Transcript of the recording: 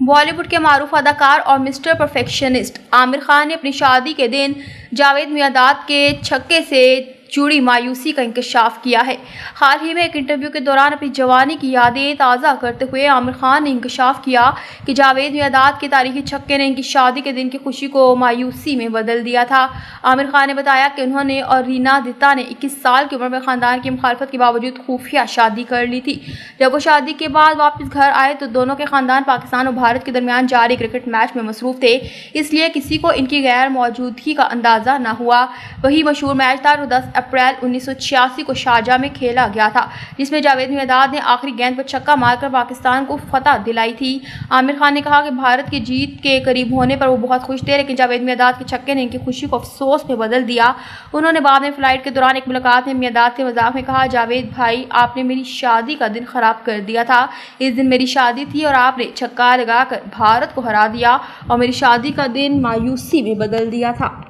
बॉलीवुड के मारूफ अदाकार और मिस्टर परफेक्शनिस्ट आमिर खान ने अपनी शादी के दिन जावेद मियांदाद के छक्के से जुड़ी मायूसी का इंकशाफ किया है। हाल ही में एक इंटरव्यू के दौरान अपनी जवानी की यादें ताज़ा करते हुए आमिर खान ने इंकशाफ किया कि जावेद मियांदाद के तारीखी छक्के ने इनकी शादी के दिन की खुशी को मायूसी में बदल दिया था। आमिर खान ने बताया कि उन्होंने और रीना दत्ता ने 21 साल की उम्र में खानदान की मुखालफत के बावजूद खुफिया शादी कर ली थी। जब वो शादी के बाद वापस घर आए तो दोनों के खानदान पाकिस्तान और भारत के दरमियान जारी क्रिकेट मैच में मसरूफ थे, इसलिए किसी को इनकी गैर मौजूदगी का अंदाज़ा न हुआ। वही मशहूर मैच था 10 अप्रैल 1986 को शारजाह में खेला गया था, जिसमें जावेद मियांदाद ने आखिरी गेंद पर छक्का मारकर पाकिस्तान को फतह दिलाई थी। आमिर खान ने कहा कि भारत की जीत के करीब होने पर वो बहुत खुश थे, लेकिन जावेद मियांदाद के छक्के ने इनकी खुशी को अफसोस में बदल दिया। उन्होंने बाद में फ्लाइट के दौरान एक मुलाकात में मियांदाद से मजाक में कहा, जावेद भाई आपने मेरी शादी का दिन खराब कर दिया था। इस दिन मेरी शादी थी और आपने छक्का लगाकर भारत को हरा दिया और मेरी शादी का दिन मायूसी में बदल दिया था।